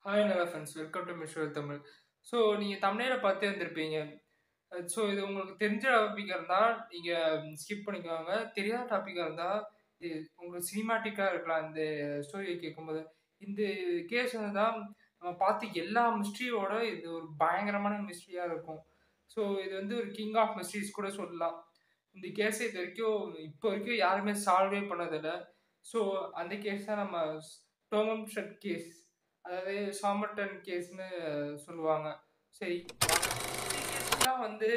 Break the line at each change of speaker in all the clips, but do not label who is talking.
Hi நல்லா friends, welcome to mister Tamil. So நீங்கள் தமிழை பார்த்தே வந்திருப்பீங்க. ஸோ இது உங்களுக்கு தெரிஞ்ச டாப்பிக்காக இருந்தால் நீங்கள் ஸ்கிப் பண்ணிக்குவாங்க. தெரியாத டாப்பிக்காக இருந்தால் இது உங்களுக்கு சினிமாட்டிக்காக இருக்கலாம். இந்த ஸ்டோரியை கேட்கும்போது இந்த கேஸ் வந்து தான் நம்ம பார்த்து எல்லா மிஸ்ட்ரியோட இது ஒரு பயங்கரமான மிஸ்ட்ரியாக இருக்கும். ஸோ இது வந்து ஒரு கிங் ஆஃப் மிஸ்ட்ரிஸ் கூட சொல்லலாம். இந்த கேஸை இது வரைக்கும் இப்போ வரைக்கும் யாருமே சால்வே பண்ணதில்லை. ஸோ அந்த கேஸ் தான் நம்ம டோமம் ஷட் கேஸ், அதாவது சாமர்டன் கேஸ்ன்னு சொல்லுவாங்க. சரி, கேஸ்லாம் வந்து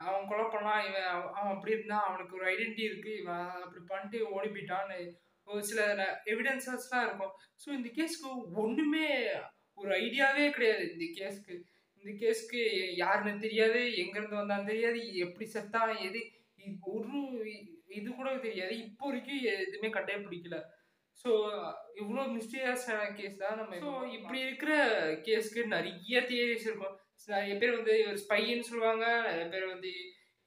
அவன் கொலை பண்ணான், இவன் அவன் அப்படி இருந்தான், அவனுக்கு ஒரு ஐடென்டிட்டி இருக்கு, இவன் அப்படி பண்ணிட்டு ஓடி போயிட்டான்னு ஒரு சில எவிடன்சஸ்லாம் இருக்கும். ஸோ இந்த கேஸ்க்கு ஒண்ணுமே ஒரு ஐடியாவே கிடையாது. இந்த கேஸ்க்கு யாருன்னு தெரியாது, எங்கேருந்து வந்தான்னு தெரியாது, எப்படி செத்தான், எது ஒரு இது கூட தெரியாது. இப்போ வரைக்கும் எதுவுமே கண்டுபிடிக்கல. ஸோ இவ்வளோ மிஸ்டீரியஸான கேஸ் தான் நம்ம. ஸோ இப்படி இருக்கிற கேஸ்க்கு நிறைய தியரிஸ் இருக்கும். நிறைய பேர் வந்து இவர் ஸ்பைன்னு சொல்லுவாங்க, நிறைய பேர் வந்து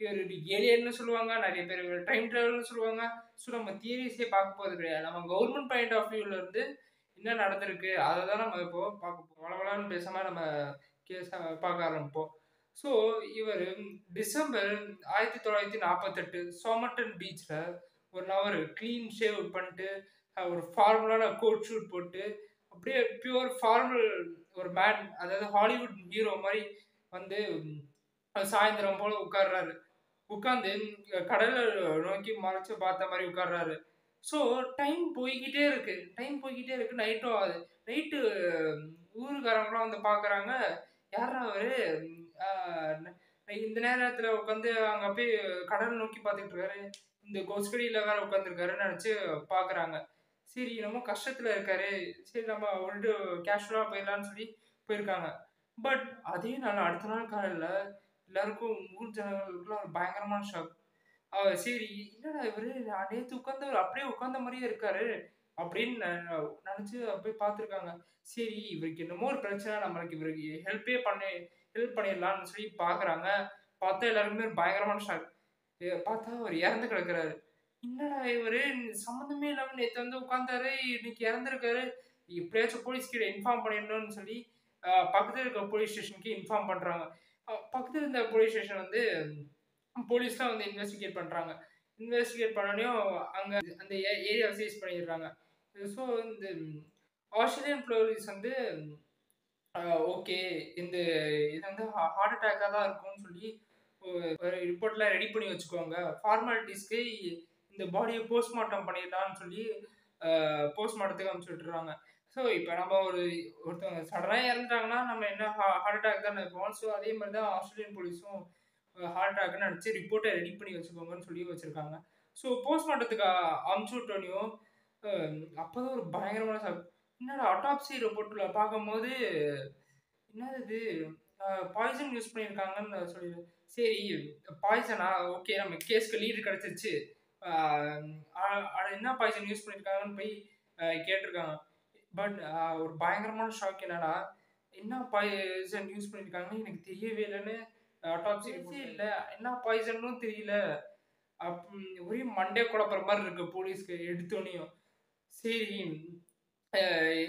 இவர் ஏலியன்னு சொல்லுவாங்க, நிறைய பேர் இவர் டைம் ட்ராவல்னு சொல்லுவாங்க. ஸோ நம்ம தியரிஸே பார்க்க போகிறது கிடையாது. நம்ம கவர்மெண்ட் பாயிண்ட் ஆஃப் வியூவில் இருந்து என்ன நடந்திருக்கு அதை தான் நம்ம இப்போ பார்க்க போகிறோம். வளவலான்னு பேசாமல் நம்ம கேஸை பார்க்க ஆரம்பிப்போம். ஸோ இவர் டிசம்பர் 1948 சோமர்டன் பீச்சில் ஒரு நபர் க்ளீன் ஷேவ் பண்ணிட்டு ஒரு ஃபார்மலான கோட் ஷூட் போட்டு அப்படியே பியூர் ஃபார்மல் ஒரு மேன், அதாவது ஹாலிவுட் ஹீரோ மாதிரி வந்து சாயந்தரம் போல உட்கார்றாரு. உட்காந்து கடலை நோக்கி மறைச்சு பார்த்த மாதிரி உட்கார்றாரு. ஸோ டைம் போய்கிட்டே இருக்கு. நைட்டும் ஆகுது. நைட்டு ஊருக்காரங்களாம் வந்து பார்க்குறாங்க, யாரா அவரு இந்த நேரத்தில் உட்காந்து அங்கே போய் கடலை நோக்கி பார்த்துட்டு இருக்காரு, இந்த கொஸ்கடியில் வேற உட்காந்துருக்காருன்னு நினச்சி பார்க்குறாங்க. சரி நம்ம கஷ்டத்தில் இருக்காரு, சரி நம்ம வந்துட்டு கேஷுவலாக போயிடலான்னு சொல்லி போயிருக்காங்க. பட் அதே நாள் அடுத்த நாள் காலையில் எல்லாருக்கும் ஊர் ஜனங்களுக்குலாம் ஒரு பயங்கரமான ஷாக். சரி என்னடா இவரு நேற்று உட்கார்ந்தவர் அப்படியே உட்கார்ந்த மாதிரியே இருக்காரு அப்படின்னு நினச்சி போய் பார்த்துருக்காங்க. சரி இவருக்கு என்னமோ ஒரு பிரச்சனை, நம்மளுக்கு இவருக்கு ஹெல்ப் பண்ணிடலாம்னு சொல்லி பார்க்குறாங்க. பார்த்தா எல்லாருமே பயங்கரமான ஷாக். பார்த்தா அவர் இறந்து கிடக்குறாரு. என்னடா இவரு சம்மந்தமே இல்லாம நேத்து வந்து உட்கார்ந்தாரு, இன்னைக்கு இறந்துருக்காரு, எப்படியாச்சும் போலீஸ் கிட்ட இன்ஃபார்ம் பண்ணிடணும்னு சொல்லி பக்கத்துல இருக்க போலீஸ் ஸ்டேஷனுக்கு இன்ஃபார்ம் பண்றாங்க. பக்கத்துல இருந்த போலீஸ் ஸ்டேஷன் வந்து போலீஸ்லாம் வந்து இன்வெஸ்டிகேட் பண்றாங்க. இன்வெஸ்டிகேட் பண்ணோனையும் அங்க அந்த ஏரியாவை சீஸ் பண்ணிடுறாங்க. ஸோ இந்த ஆஸ்திரேலியன் போலீஸ் வந்து ஓகே, இது வந்து ஹார்ட் அட்டாக்காக தான் இருக்கும்னு சொல்லி ஒரு ரிப்போர்ட்லாம் ரெடி பண்ணி வச்சுக்கோங்க. ஃபார்மாலிட்டிஸ்க்கு இந்த பாடியை போஸ்ட்மார்ட்டம் பண்ணிடலான்னு சொல்லி போஸ்ட்மார்ட்டத்துக்கு அனுப்பிச்சு விட்டுறாங்க. ஸோ இப்போ நம்ம ஒருத்தவங்க சடனாக இறந்துட்டாங்கன்னா நம்ம என்ன ஹார்ட் அட்டாக் தான் நினைப்போம். ஸோ அதே மாதிரி தான் ஆஸ்திரேலியன் போலீஸும் ஹார்ட் அட்டாக்னு நினச்சி ரிப்போர்ட்டை ரெடி பண்ணி வச்சுக்கோங்கன்னு சொல்லி வச்சுருக்காங்க. ஸோ போஸ்ட்மார்ட்டத்துக்கு அனுப்பிச்சு விட்டோனையும் அப்போதான் ஒரு பயங்கரமான என்னடா அட்டாப்சி ரிப்போர்ட்டில் பார்க்கும்போது என்னது இது பாய்சன் யூஸ் பண்ணியிருக்காங்கன்னு சொல்லி, சரி பாய்சனா ஓகே நம்ம கேஸ்க்கு லீடு கிடச்சிருச்சு, என்ன பாய்சன் யூஸ் பண்ணியிருக்காங்கன்னு போய் கேட்டிருக்காங்க. பட் ஒரு பயங்கரமான ஷாக் என்னன்னா, என்ன பாய்சன் யூஸ் பண்ணியிருக்காங்கன்னு எனக்கு தெரியவே இல்லைன்னு அட்டாப்சி இல்லை, என்ன பாய்சன்னும் தெரியல. ஒரே மண்டே குழப்பற மாதிரி இருக்கு போலீஸ்க்கு எடுத்தோனையும். சரி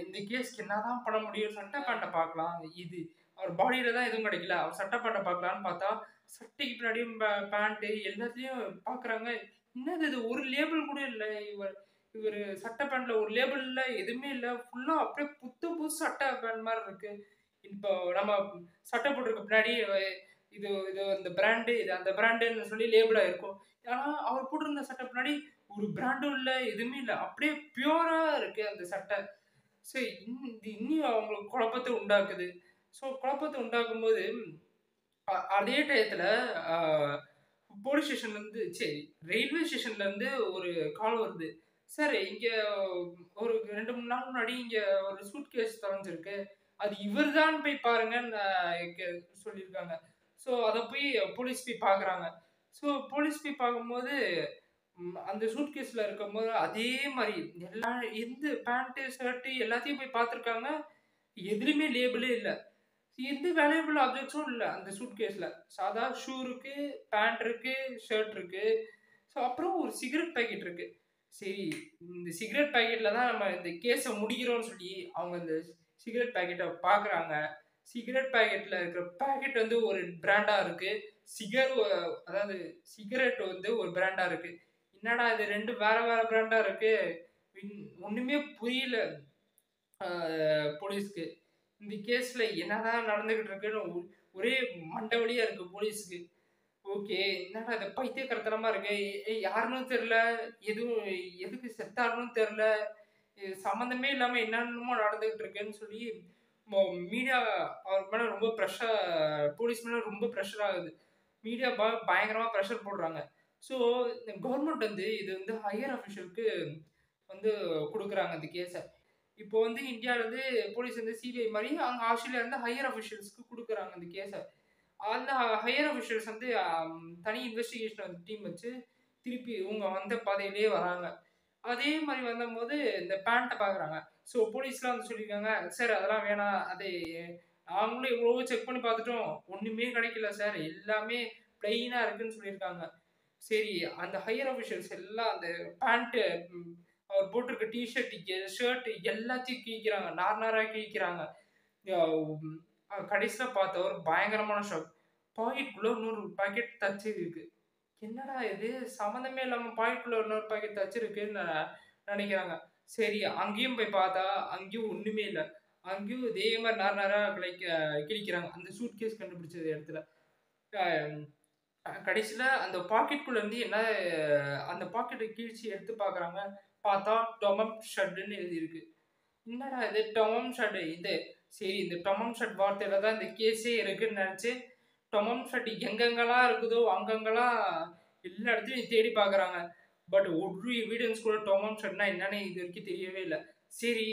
இந்த கேஸ்க்கு என்னதான் பண்ண முடியும், சட்டை பேண்ட்டை பார்க்கலாம், அவர் பாடியில தான் எதுவும் கிடைக்கல, அவர் சட்டை பேண்ட்டை பார்க்கலான்னு பார்த்தா சட்டைக்கு பின்னாடியும் பேண்ட்டு எல்லாத்துலேயும் பார்க்குறாங்க. என்னது இது ஒரு லேபிள் கூட இல்லை, இவர் சட்டை பேண்ட்ல ஒரு லேபிள் இல்லை, எதுவுமே இல்லை, ஃபுல்லாக அப்படியே புது சட்டை பேண்ட் மாதிரி இருக்கு. இப்போ நம்ம சட்டை போட்டிருக்க பின்னாடி இது இது இந்த பிராண்டு, இது அந்த பிராண்டுன்னு சொல்லி லேபிளாக இருக்கும். ஆனால் அவர் போட்டிருந்த சட்டை பின்னாடி ஒரு பிராண்டும் இல்லை, எதுவுமே இல்லை, அப்படியே பியூராக இருக்கு அந்த சட்டை. ஸோ இன்னும் அவங்களுக்கு குழப்பத்தை உண்டாக்குது. ஸோ குழப்பத்தை உண்டாக்கும் போது அதே டயத்தில் போலீஸ் ஸ்டேஷன்லேருந்து ரயில்வே ஸ்டேஷன்லேருந்து ஒரு கால் வருது. சார் இங்கே ஒரு 2-3 நாள் முன்னாடி இங்கே ஒரு சூட் கேஸ் தொலைஞ்சிருக்கு, அது இவர் தான் போய் பாருங்கன்னு சொல்லியிருக்காங்க. ஸோ அதை போய் போலீஸ் போய் பார்க்குறாங்க. ஸோ போலீஸ் போய் பார்க்கும்போது அந்த சூட் கேஸில் இருக்கும்போது அதே மாதிரி எந்த பேண்ட்டு ஷர்ட்டு எல்லாத்தையும் போய் பார்த்துருக்காங்க. எதுலையுமே லேபிளே இல்லை, எந்த வேல்யூபிள் ஆப்ஜெக்ட்ஸும் இல்லை அந்த சூட் கேஸில். சாதா ஷூ இருக்கு, பேண்ட் இருக்கு, ஷர்ட் இருக்கு. ஸோ அப்புறம் ஒரு சிகரெட் பேக்கெட் இருக்கு. சரி இந்த சிகரெட் பேக்கெட்டில் தான் நம்ம இந்த கேஸை முடிக்கிறோம்னு சொல்லி அவங்க இந்த சிகரெட் பாக்கெட்ட பார்க்குறாங்க. சிகரெட் பாக்கெட்ல இருக்கிற பாக்கெட் வந்து ஒரு பிராண்டா இருக்கு. சிகர் ஒ அதாவது சிகரெட் வந்து ஒரு பிராண்டா இருக்கு. என்னடா இது 2 வேற வேற பிராண்டா இருக்கு. ஒண்ணுமே புரியல அ போலீஸ்க்கு. இந்த கேஸ்ல என்னதான் நடந்துகிட்டு இருக்குன்னு ஒரே மண்ட வலியா இருக்கு போலீஸ்க்கு. ஓகே. என்னடா இது பைத்தியக்காரத்தனமா இருக்கு. யாருன்னும் தெரியல. எதுவும் எதுக்கு செத்தாருன்னும் தெரியல. சம்மந்தமே இல்லாம என்னென்னமோ நடந்துகிட்டு இருக்குன்னு சொல்லி மொ மீடியா அவர் மேல ரொம்ப போலீஸ் மேல ரொம்ப பிரஷர் ஆகுது. மீடியா பயங்கரமா பிரஷர் போடுறாங்க. ஸோ இந்த கவர்மெண்ட் வந்து இது வந்து ஹையர் அஃபிஷியலுக்கு வந்து குடுக்குறாங்க இந்த கேஸ. இப்போ வந்து இந்தியால இருந்து போலீஸ் வந்து சிபிஐ மாரி அங்க ஆஸ்திரேலியால இருந்து ஹையர் அஃபிஷியல்ஸ்க்கு குடுக்குறாங்க இந்த கேஸ. அந்த ஹையர் அஃபிஷியல்ஸ் வந்து தனி இன்வெஸ்டிகேஷன் டீம் வச்சு திருப்பி இவங்க வந்த பாதையிலேயே வராங்க. அதே மாரி வந்தம்போது இந்த பேண்ட்ட பார்க்குறாங்க. ஸோ போலீஸ்லாம் வந்து சொல்லியிருக்காங்க, "சார் அதெல்லாம் வேணாம். அது நாங்களும் எவ்வளவோ செக் பண்ணி பார்த்துட்டோம். ஒண்ணுமே கிடைக்கல சார். எல்லாமே பிளெயினா இருக்குன்னு" சொல்லியிருக்காங்க. சரி அந்த ஹையர் அஃபிஷியல்ஸ் எல்லாம் அந்த பேண்ட் ம் அவர் போட்டிருக்க டீ ஷர்ட் எல்லாத்தையும் கிழிக்கிறாங்க. நார் நாரா கிழிக்கிறாங்க. ய ம் கடைசில பார்த்தா ஒரு பயங்கரமான ஷாக். பாக்கெட்குள்ள இன்னொரு பாக்கெட் தச்சு இருக்கு. என்னடா இது! சம்மந்தமே இல்லாம பாக்கெட்குள்ள இன்னொரு பாக்கெட் தச்சிருக்குன்னு நெனைக்கிறாங்க. சரி அங்கேயும் போய் பார்த்தா, அங்கேயும் ஒண்ணுமே இல்ல. அங்கேயும் இதே மாரி நார் நாரா கிழிக்கிறாங்க. அந்த சூட்கேஸ் கண்டுபிடிச்ச இடத்துல. அ கடைசில அந்த பாக்கெட்குள்ள இருந்து என்ன அந்த பாக்கெட்ட கிழிச்சு எடுத்து பார்க்குறாங்க. பார்த்தா டொமம் ஷட்டுன்னு எழுதியிருக்கு. என்னடா இது டொமம் ஷட் இது சரி இந்த டொமம் ஷட் வார்த்தையில தான் இந்த கேஸே இருக்குன்னு நெனச்சு, டொமம் ஷட் எங்கெங்கலாம் இருக்குதோ, அங்கங்கலாம் எல்லா இடத்துலயும் தேடி பார்க்குறாங்க. பட் ஒரு எவிடன்ஸ் கூட டொமம் ஷட்னா என்னன்னு இதுவரைக்கும் தெரியவே இல்ல. சரி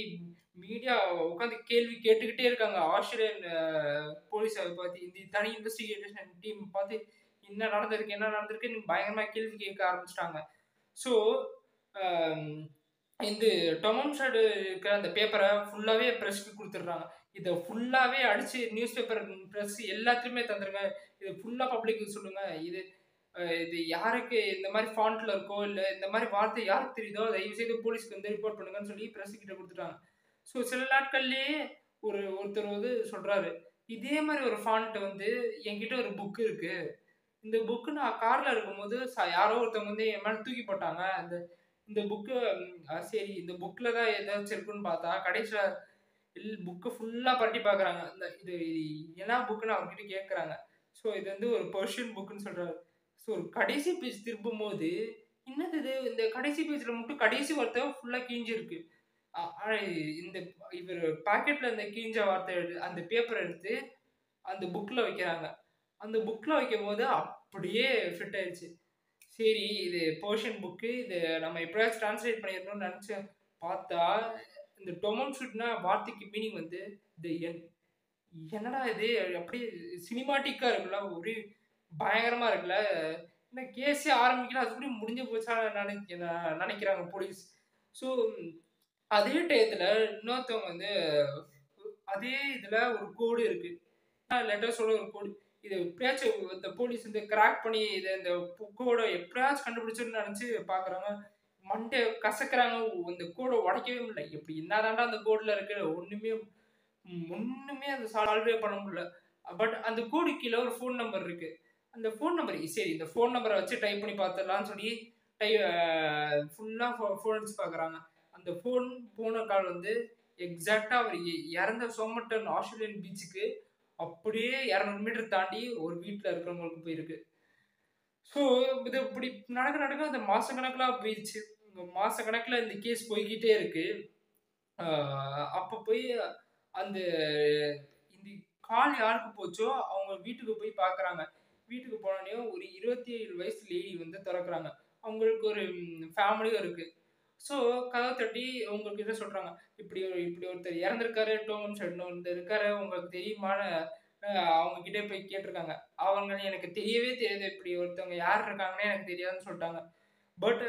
மீடியா உட்காந்து கேள்வி கேட்டுக்கிட்டே இருக்காங்க. ஆஸ்திரேலியன் போலீஸ பார்த்து இந்த தனி இன்வெஸ்டிகேஷன் டீம் பார்த்து என்ன நடந்திருக்கு? என்ன நடந்திருக்குன்னு பயங்கரமா கேள்வி கேட்க ஆரம்பிச்சுட்டாங்க. ஸோ, அம் இந்த டொமம் ஷட் இருக்கிற அந்த பேப்பர ஃபுல்லாவே பிரஸ்க்கு குடுத்துடுறாங்க. இத ஃபுல்லாவே அடிச்சு நியூஸ் பேப்பர், பிரஸ் எல்லாத்துலயுமே தந்துருங்க. இது ஃபுல்லா பப்ளிக்க்கு சொல்லுங்க. இது யாருக்கு இந்த மாரி ஃபாண்ட்ல இருக்கோ, இல்ல இந்த மாரி வார்த்தை யாருக்கு தெரியுதோ, தயவுசெய்து போலீஸ்க்கு வந்து ரிப்போர்ட் பண்ணுங்கன்னு சொல்லி பிரஸ் கிட்ட குடுத்துட்டாங்க. ஸோ சில நாட்கள்லயே ஒருத்தர் வந்து சொல்றாரு, "இதே மாரி ஒரு ஃபாண்ட் வந்து என்கிட்ட ஒரு புக் இருக்கு. இந்த புக் நான் கார்ல இருக்கும்போது யாரோ ஒருத்தவங்க வந்து என் மேல தூக்கி போட்டாங்க. இந்த புக்கு சரி இந்த புக்ல தான் ஏதாச்சும் இருக்குன்னு பார்த்தா, கடைசில புக்க ஃபுல்லா பரட்டி பார்க்குறாங்க. இது என்ன புக்குன்னு அவர்கிட்ட கேட்குறாங்க. ஸோ இது வந்து ஒரு பெர்ஷியன் புக்குன்னு சொல்றாரு. ஸோ கடைசி பேஜ் திருப்பும்போது, என்னது இது? இந்த கடைசி பேஜ்ல மட்டும் கடைசி வார்த்தை ஃபுல்லா கிழிஞ்சிருக்கு. அ அ இந்த இவரு பாக்கெட்ல இருந்த கிழிஞ்ச வார்த்தை அந்த பேப்பர் எடுத்து அந்த புக்ல வைக்கிறாங்க. அந்த புக்ல வைக்கும்போது அப்படியே ஃபிட் ஆயிருச்சு. சரி இது பெர்ஷியன் புக்கு. இது நம்ம எப்படியாச்சும் டிரான்ஸ்லேட் பண்ணிரணும்னு நெனச்சேன். பார்த்தா, இந்த டொமன் ஷூட்னா வார்த்தைக்கு மீனிங் வந்து தி எண்ட். என்னடா இது! அப்படியே சினிமாட்டிக்கா இருக்குல்ல. ஒரே பயங்கரமா இருக்குல்ல. என்ன கேஸே ஆரம்பிக்கல. அதுக்குள்ள முடிஞ்சு போச்சான்னு நெனைக்கிறாங்க போலீஸ். ஸோ அதே டயத்துல இன்னொருத்தவங்க வந்து அதே இதுல ஒரு கோடு இருக்கு. லெட்டர்ஸோட ஒரு கோடு. இது எப்படியாச்சும் இந்த போலீஸ் வந்து கிராக் பண்ணி இந்த கோட எப்படியாச்சும் கண்டுபிடிச்சிடணும்னு நெனச்சு பார்க்குறாங்க. மண்டைய கசக்குறாங்க. இந்த கோட உடைக்கவே முடியல. எப்படி என்னதான்டா அந்த கோடுல இருக்கு? ஒண்ணுமே அத சால்வே பண்ண முடியல. பட் அந்த கோடு கீழ ஒரு ஃபோன் நம்பர் இருக்கு. அந்த ஃபோன் நம்பர் சரி இந்த ஃபோன் நம்பர வச்சு டைப் பண்ணி பார்த்துடலாம்னு சொல்லி டை அ ஃபுல்லா ஃபோன் அடிச்சு பார்க்குறாங்க. அந்த போன கால் வந்து எக்ஸாக்ட்டா அவர் இறந்த சோமர்டன் ஆஸ்திரேலியன் பீச்சுக்கு அப்படியே 200 மீட்டர் தாண்டி ஒரு வீட்ல இருக்கிறவங்களுக்கு போயிருக்கு. ஸோ இது இப்படி நடக்க அது மாசக்கணக்கலா போயிருச்சு. மாசக்கணக்குல இந்த கேஸ் போய்க்கிட்டே இருக்கு. ஆ அப்ப போய் அந்த இந்த கால் யாருக்கு போச்சோ, அவங்க வீட்டுக்கு போய் பார்க்குறாங்க. வீட்டுக்கு போனோனயும் ஒரு 27 வயசு லேடி வந்து தொறக்குறாங்க. அவங்களுக்கு ஒரு ஃபேமிலியும் இருக்கு. ஸோ கதவ தட்டி அவங்ககிட்ட சொல்றாங்க. இப்படி ஒருத்தர் இறந்திருக்காரு. டோமன் ஷெட்ன்னு ஒருத்தர் இருக்காரு. உங்களுக்கு தெரியுமான்னு அவங்க கிட்ட போய் கேட்டுருக்காங்க. அவங்க எனக்கு தெரியவே தெரியாது. இப்படி ஒருத்தவங்க யார் இருக்காங்கன்னே எனக்கு தெரியாதுன்னு சொல்ட்டாங்க. பட்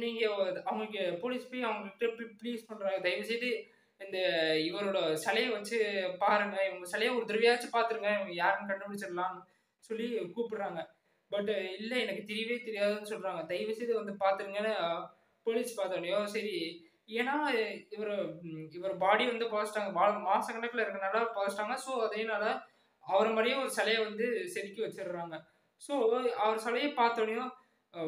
நீங்க அவங்க போலீஸ் போய் அவங்ககிட்ட ப்ளீஸ் பண்றாங்க. தயவுசெய்து இந்த இவரோட சிலைய வச்சு பாருங்க. இவங்க சிலைய ஒரு தடவையாச்சும் பார்த்துருங்க. இவங்க யாருன்னு கண்டுபிடிச்சிடலாம்னு சொல்லி கூப்பிடுறாங்க. பட் இல்ல எனக்கு தெரியவே தெரியாதுன்னு சொல்றாங்க. தயவுசெய்து வந்து பார்த்துருங்கன்னு போலீஸ் பார்த்தோனயும் சரி ஏன்னா இவர இவர் பாடி வந்து புதைச்சிட்டாங்க. மாசக்கணக்குல இருக்கனால புதைச்சிட்டாங்க. ஸோ அதேனால அவர மாரியே ஒரு சிலைய வந்து செதுக்கி வச்சுடுறாங்க. ஸோ அவர் சிலைய பார்த்தோனயும் அ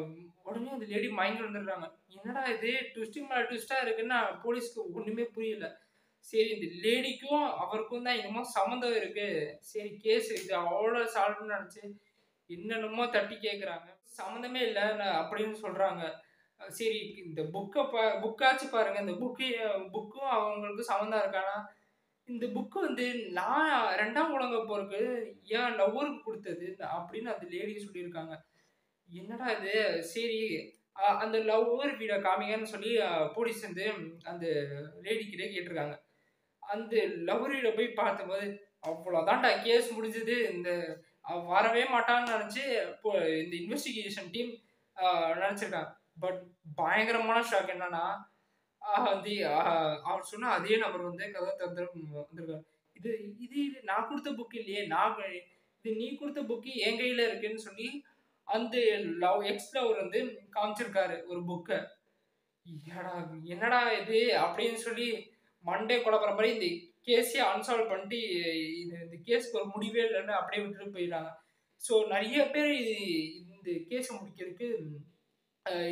உடனே அந்த லேடி மயங்கி விழுந்துடுறாங்க. என்னடா இது ட்விஸ்ட்டுக்கு மேல ட்விஸ்ட்டா இருக்குன்னு போலீஸ்க்கு ஒண்ணுமே புரியல. சரி இந்த லேடிக்கும் அவருக்கும் தான் என்னமோ சம்மந்தம் இருக்கு. சரி கேஸ் இது அவளோட சால்வ்ன்னு நெனச்சு என்னென்னமோ தட்டி கேட்குறாங்க. சம்மந்தமே இல்ல அப்படின்னு சொல்றாங்க. சரி இந்த புக்காச்சும் பாருங்க. இந்த புக்கும் அவங்களுக்கும் சம்மந்தம் இருக்கான்னா, இந்த புக் வந்து நான் 2ஆம் உலகப் போருக்கு என் லவ்வருக்கு குடுத்தது அப்படின்னு அந்த லேடி சொல்லியிருக்காங்க. என்னடா இது! சரி அந்த லவ்வர் வீட காமிங்கன்னு சொல்லி போலீஸ் வந்து அந்த லேடி கிட்ட கேட்டுருக்காங்க. அந்த லவ்வர் வீட போய் பார்த்தபோது, அவ்வளோதான்டா கேஸ் முடிஞ்சது. இந்த அவ வரவே மாட்டான்னு நெனச்சு இப்போ இந்த இன்வெஸ்டிகேஷன் டீம் அ நெனச்சிருக்காங்க. பட் பயங்கரமான ஷாக் என்னன்னா, அது அவர் சொன்ன அதே நபர் வந்து கதவ தொறந்து வந்திருக்காரு. இது இது நான் குடுத்த புக் இல்லையே! இது நீ குடுத்த புக் என் கையில இருக்குன்னு சொல்லி, அந்த எக்ஸ் லவர் வந்து காமிச்சிருக்காரு ஒரு புக்க. என்னடா என்னடா இது! அப்படின்னு சொல்லி மண்டைய குழப்புற மாரி இந்த கேஸயே அன்சால்வ் பண்ணிட்டு, இந்த கேஸ்க்கு ஒரு முடிவே இல்லன்னு அப்படியே விட்டுட்டு போயிடுறாங்க. ஸோ நெறைய பேர் இந்த கேஸ முடிக்கிறதுக்கு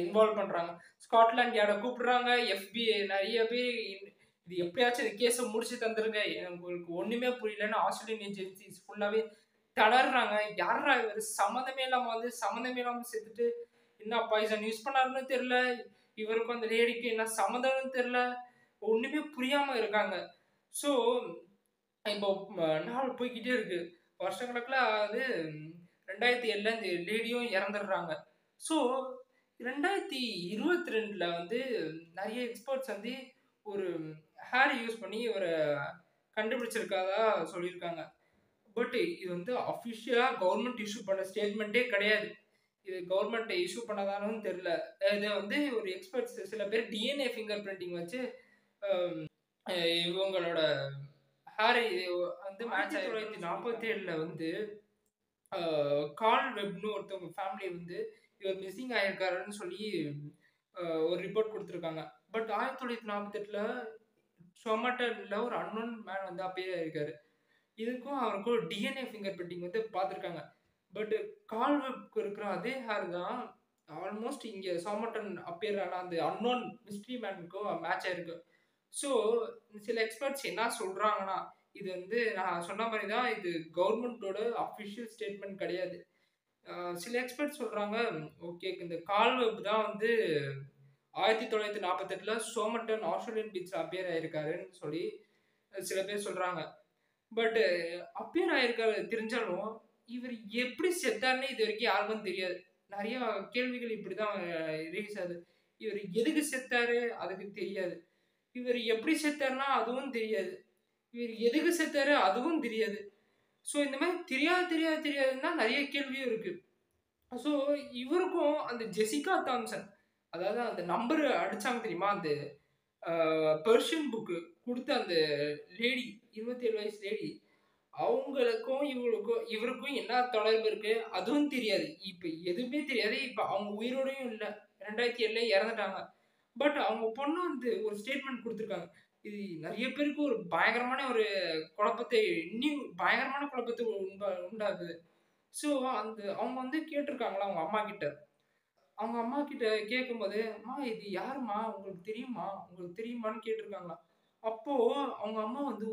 இன்வால்வ் பண்றாங்க. ஸ்காட்லாண்ட் யார்ட கூப்பிடுறாங்க. FBI நெறைய பேர் இது எப்படியாச்சும் இந்த கேஸ முடிச்சு தந்துருங்க. உங்களுக்கு ஒண்ணுமே புரியலன்னு ஆஸ்திரேலியன் ஏஜென்சிஸ் ஃபுல்லாவே திணர்றாங்க. யார்ரா இவரு சம்மந்தமே இல்லாம வந்து சம்மந்தமே இல்லாம செத்துட்டு, என்ன பாய்சன் யூஸ் பண்ணாருன்னு தெரியல. இவருக்கும் அந்த லேடிக்கு என்ன சம்மந்தம்னு தெரியல. ஒண்ணுமே புரியாம இருக்காங்க. ஸோ இப்போ நாள் போய்க்கிட்டே இருக்கு. வருஷக்கணக்குல அது 2007ல இந்த லேடியும் இறந்துடுறாங்க. ஸோ 2022ல வந்து நெறைய எக்ஸ்பர்ட்ஸ் வந்து ஒரு ஹேர் யூஸ் பண்ணி இவர கண்டுபிடிச்சிருக்கதா சொல்லியிருக்காங்க. பட் இது வந்து அஃபிஷியலா கவர்ன்மெண்ட் இஷ்யூ பண்ண ஸ்டேட்மெண்ட்டே கிடையாது. இது கவர்ன்மெண்ட் இஷ்யூ பண்ணதான்னு தெரியல. இத வந்து ஒரு எக்ஸ்பர்ட்ஸ் சில பேர் DNA ஃபிங்கர் பிரிண்டிங் வச்சு அ இவங்களோட ஹேர் வந்து மேட்ச் 1947ல வந்து அ கார்ல் வெப்ன்னு ஒருத்தவங்க ஃபேமிலி வந்து இவர் மிஸ்ஸிங் ஆயிருக்காருன்னு சொல்லி ஒரு ரிப்போர்ட் குடுத்துருக்காங்க. பட் 1948ல சொமட்டன்ல ஒரு அன்னோன் மேன் வந்து அப்பியர் ஆயிருக்காரு. இதுக்கும் அவருக்கும் DNA ஃபிங்கர் பிரிண்டிங் வந்து பார்த்துருக்காங்க. பட் கால் வெப்க்கு இருக்கிற அதே ஹேர் தான் ஆல்மோஸ்ட் இங்க சோமட்டன் அப்பியர் ஆன அந்த அன்னோன் மிஸ்ட்ரி மேனுக்கும் மேட்ச் ஆயிருக்கு. ஸோ சில எக்ஸ்பர்ட்ஸ் என்ன சொல்றாங்கன்னா, இது வந்து நான் சொன்ன மாரி தான் இது கவர்ன்மென்ட்டோட அஃபிஷியல் ஸ்டேட்மெண்ட் கிடையாது. அ சில எக்ஸ்பர்ட்ஸ் சொல்றாங்க, ஓகே இந்த கால் வெப் தான் வந்து 1948ல சோமட்டன் ஆஸ்திரேலியன் பீச்ல அப்பியர் ஆயிருக்காருன்னு சொல்லி சில பேர் சொல்றாங்க. பட் அப்பியர் ஆயிருக்காரு தெரிஞ்சாலும், இவரு எப்படி செத்தார்ன்னே இதுவரைக்கும் யாருக்கும் தெரியாது. நெறைய கேள்விகள் இப்படிதான் ரைஸ் ஆகுது. இவரு எதுக்கு செத்தாரு? அதுக்கு தெரியாது. இவரு எப்படி செத்தார்ன்னா அதுவும் தெரியாது. இவரு எதுக்கு செத்தாரு? அதுவும் தெரியாது. ஸோ இந்த மாரி தெரியாதுன்னு தான் நெறைய கேள்வியும் இருக்கு. ஸோ இவருக்கும் அந்த ஜெசிகா தாம்சன் அதாவது அந்த நம்பர் அடிச்சாங்க தெரியுமா? அந்த அ பெர்ஷியன் புக் குடுத்த அந்த லேடி 27 வயசு லேடி அவங்களுக்கும் இவருக்கும் என்ன தொடர்பு இருக்கு? அதுவும் தெரியாது. இப்ப எதுவுமே தெரியாது. இப்ப அவங்க உயிரோடையும் இல்ல. 2007ல இறந்துட்டாங்க. பட் அவங்க பொண்ணு வந்து ஒரு ஸ்டேட்மெண்ட் குடுத்துருக்காங்க. இது நெறைய பேருக்கு ஒரு பயங்கரமான ஒரு குழப்பத்தை இன்னியும் பயங்கரமான குழப்பத்தை உண்டாக்குது. ஸோ அவங்க வந்து கேட்டுருக்காங்களாம் அவங்க அம்மாகிட்ட. அவங்க அம்மாகிட்ட கேட்கும்போது, "அம்மா இது யாரும்மா? உங்களுக்கு தெரியுமா? உங்களுக்கு தெரியுமான்னு?" கேட்டுருக்காங்களாம். அப்போ அவங்க அம்மா வந்து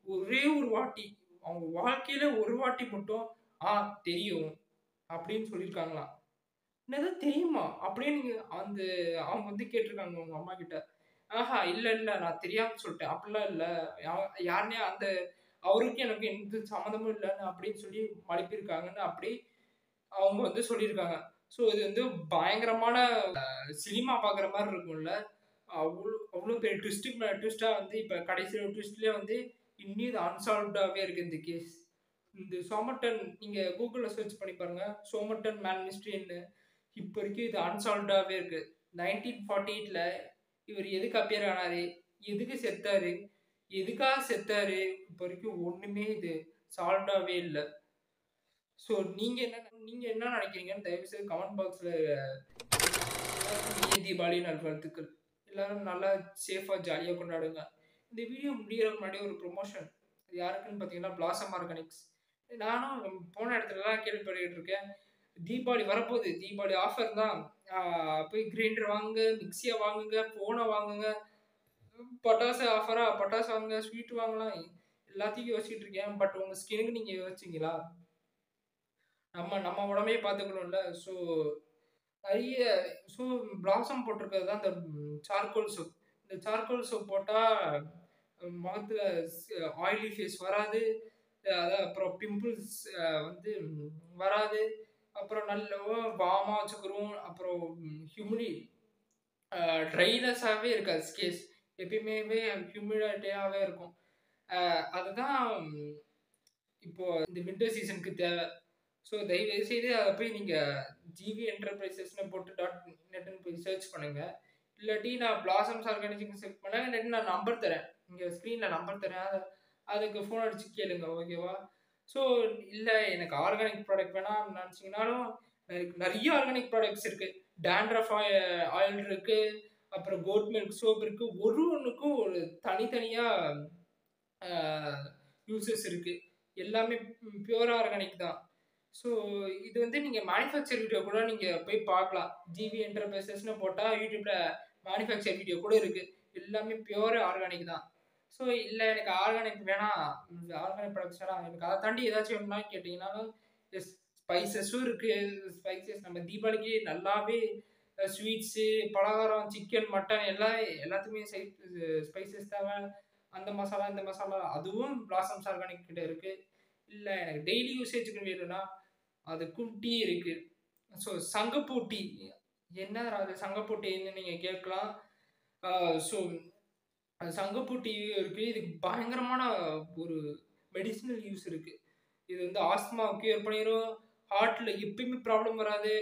ஒரே ஒரு வாட்டி, அவங்க வாழ்க்கையில ஒரு வாட்டி மட்டும், "ஆ தெரியும்" அப்படின்னு சொல்லியிருக்காங்களாம். "என்னது தெரியுமா?" அப்படின்னு அந்த அவங்க வந்து கேட்டுருக்காங்க அவங்க அம்மாகிட்ட. இல்ல நான் தெரியாம சொல்ட்டேன். அப்படிலாம் இல்ல. யா யாருன்னே அவருக்கும் எனக்கும் எந்த சம்மந்தமும் இல்லன்னு" அப்படின்னு சொல்லி மழுப்பியிருக்காங்கன்னு அப்படி அவங்க வந்து சொல்லியிருக்காங்க. ஸோ இது வந்து பயங்கரமான சினிமா பார்க்குற மாரி இருக்கும்ல. அவ்ளோ பெரிய ட்விஸ்ட்டுக்கு மேல ட்விஸ்ட்டா வந்து இப்ப கடைசில ட்விஸ்ட்லயே வந்து இன்னியும் இது அன்சால்வ்டாவே இருக்கு இந்த கேஸ். இந்த சோமட்டன் நீங்க Googleல சர்ச் பண்ணி பாருங்க. சோமட்டன் மேன் மிஸ்ட்ரின்னு. இப்ப வரைக்கும் இது அன்சால்வ்டாவே இருக்கு. 1948ல இவரு எதுக்கு அப்பியர் ஆனாரு? எதுக்கு செத்தாரு? எதுக்காக செத்தாரு? இப்ப வரைக்கும் ஒண்ணுமே இது சால்வ்டாவே இல்ல. ஸோ நீங்க என்ன நினைக்கிறீங்கன்னு தயவு செய்து கமெண்ட் பாக்ஸ்ல எல்லாருக்கும் இனிய தீபாவளி நல்வாழ்த்துக்கள். எல்லாரும் நல்லா சேஃபா ஜாலியா கொண்டாடுங்க. இந்த வீடியோ முடியறதுக்கு முன்னாடி ஒரு ப்ரொமோஷன். அது யாருக்குன்னு பார்த்தீங்கன்னா, பிளாசம் ஆர்கானிக்ஸ். நானும் போன இடத்துலலாம் கேள்விப்பட்டுட்டு இருக்கேன். தீபாவளி வரப்போகுது. தீபாவளி ஆஃபர் தான். ஆ போய் கிரைண்டர் வாங்குங்க, மிக்ஸிய வாங்குங்க, ஃபோன வாங்குங்க. பட்டாசு ஆஃபரா பட்டாசு வாங்குங்க, ஸ்வீட் வாங்கலாம். எல்லாத்தையும் யோசிச்சுட்டு இருக்கேன். பட் உங்க ஸ்கின்னுக்கு நீங்க யோசிச்சீங்களா? நம்ம நம்ம உடம்பையே பார்த்துக்கணும்ல. ஸோ நெறைய ஸோ பிளாசம் போட்டிருக்கிறது தான் இந்த சார்கோல் சோப். இந்த சார்கோல் சோப் போட்டா முகத்துல ஆயிலி ஃபேஸ் வராது. அதான் அப்புறம் பிம்பிள்ஸ் வந்து வராது. அப்புறம் நல்ல வார்மா வச்சுக்கிறோம். அப்புறம் ஹியூமிடி ட்ரைனஸாவே இருக்காது கேஸ். எப்பயுமே ஹியூமிடிட்டியாவே இருக்கும். அதுதான் இப்போ இந்த வின்டர் சீசனுக்கு தேவை. ஸோ தயவு செய்து அதை போய் நீங்க ஜிவி என்டர்பிரைசஸ்னு போட்டு .netன்னு போய் சர்ச் பண்ணுங்க. இல்லாட்டி நான் பிளாசம்ஸ் ஆர்கானிக்ஸ்னு சர்ச் பண்ணேன். இல்லாட்டி நான் நம்பர் தரேன். இங்க ஸ்க்ரீன்ல நம்பர் தரேன். அதுக்கு ஃபோன் அடிச்சு கேளுங்க. ஓகேவா? ஸோ இல்ல எனக்கு ஆர்கானிக் ப்ராடக்ட் வேணாம்னு நினைச்சீங்கனாலும் நிறைய ஆர்கானிக் ப்ராடக்ட்ஸ் இருக்கு. டாண்ட்ரஃப் ஆயில் இருக்கு. அப்புறம் கோட் மில்க் சோப் இருக்கு. ஒண்ணுக்கும் ஒரு தனித்தனியா யூசஸ் இருக்கு. எல்லாமே பியூர் ஆர்கானிக் தான். ஸோ இது வந்து நீங்க மேனுஃபேக்சர் வீடியோ கூட நீங்க போய் பார்க்கலாம். ஜிவி என்டர்பிரைசஸ்னு போட்டா யூடியூப்ல மேனுஃபேக்சர் வீடியோ கூட இருக்கு. எல்லாமே பியூர் ஆர்கானிக் தான். ஸோ இல்ல எனக்கு ஆர்கானிக் வேணாம், ஆர்கானிக் ப்ராடக்ட்ஸ் வேணாம், எனக்கு அதை தாண்டி ஏதாச்சும் வேணும்னா கேட்டீங்கன்னாலும் ஸ்பைசஸும் இருக்கு. ஸ்பைசஸ் நம்ம தீபாவளிக்கு நல்லாவே ஸ்வீட்ஸு, பலகாரம், சிக்கன், மட்டன் எல்லாத்துக்குமே ஸ்பைசஸ் தேவை. அந்த மசாலா, இந்த மசாலா அதுவும் பிளாசம்ஸ் ஆர்கானிக் கிட்ட இருக்கு. இல்ல எனக்கு டெய்லி யூசேஜுக்கு வேணும்னா அதுக்கும் டீ இருக்கு. ஸோ சங்குப்பூ டீ. என்னடா அது சங்குப்பூ டீன்னு நீங்க கேட்கலாம். ஸோ சங்குப்பூ டீ இருக்கு. இதுக்கு பயங்கரமான ஒரு மெடிசினல் யூஸ் இருக்கு. இது வந்து ஆஸ்துமா கியூர் பண்ணிரும். ஹார்ட்ல எப்பயுமே ப்ராப்ளம் வராது.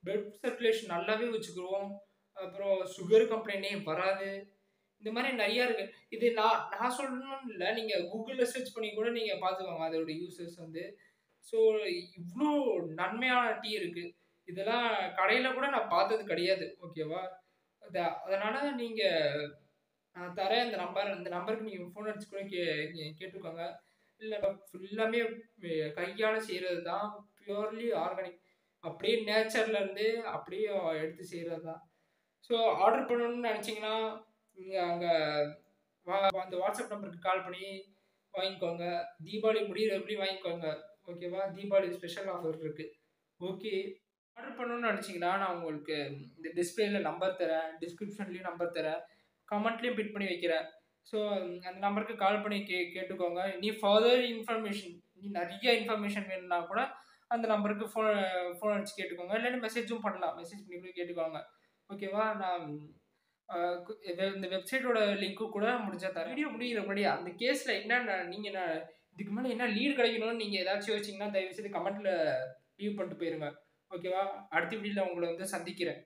பிளட் சர்க்குலேஷன் நல்லாவே வச்சுக்குவோம். அப்புறம் சுகர் கம்ப்ளைண்டே வராது. இந்த மாதிரி நிறைய இருக்கு. இது நான் சொல்லணும்னு இல்லை, நீங்க கூகுள்ல சர்ச் பண்ணி கூட நீங்க பார்த்துக்கோங்க அதோட யூசஸ் வந்து. ஸோ இவ்வளோ நன்மையான டீ இருக்கு. இதெல்லாம் கடையில கூட நான் பார்த்தது கிடையாது. ஓகேவா? அதனால நீங்க நான் தரேன் இந்த நம்பருக்கு நீங்க ஃபோன் அடிச்சு கூட கேட்டுக்கோங்க. இல்லை ஃபுல்லாமே கையால செய்யறது தான். Purely organic. அப்படியே நேச்சர்ல இருந்து அப்படியே எடுத்து செய்யறது தான். ஸோ ஆர்டர் பண்ணணும்னு நினைச்சீங்கன்னா நீங்க அங்க அந்த வாட்ஸ்அப் நம்பருக்கு கால் பண்ணி வாங்கிக்கோங்க. தீபாவளி முடியிறப்படி வாங்கிக்கோங்க. ஓகேவா? தீபாவளி ஸ்பெஷல் ஆஃபர் இருக்கு. ஓகே. ஆர்டர் பண்ணணும்னு நினைச்சீங்கன்னா நான் உங்களுக்கு இந்த டிஸ்பிளேல நம்பர் தரேன், டிஸ்கிரிப்ஷன்லயும் நம்பர் தரேன், கமெண்ட்லயும் பின் பண்ணி வைக்கிறேன். ஸோ அந்த நம்பருக்கு கால் பண்ணி கேட்டுக்கோங்க. நீ ஃபர்தர் இன்ஃபர்மேஷன், நீ நிறைய இன்ஃபர்மேஷன் வேணும்னா கூட அந்த நம்பருக்கு ஃபோன் அடிச்சு கேட்டுக்கோங்க. இல்லைன்னா மெசேஜும் பண்ணலாம். மெசேஜ் பண்ணி கூட கேட்டுக்கோங்க. ஓகேவா? நான் இந்த வெப்சைட்டோட லிங்க்கும் கூட முடிஞ்சா தரேன். வீடியோ முடிகிற முன்னாடி அந்த கேஸில் என்ன நீங்கள் இதுக்கு மேலே என்ன லீடு கிடைக்கணும்னு நீங்கள் ஏதாச்சும் யோசிச்சிங்கன்னா தயவுசெய்து கமெண்ட்டில் லீவ் பண்ணிட்டு போயிருங்க. ஓகேவா? அடுத்த வீடியோவில் உங்களை வந்து சந்திக்கிறேன்.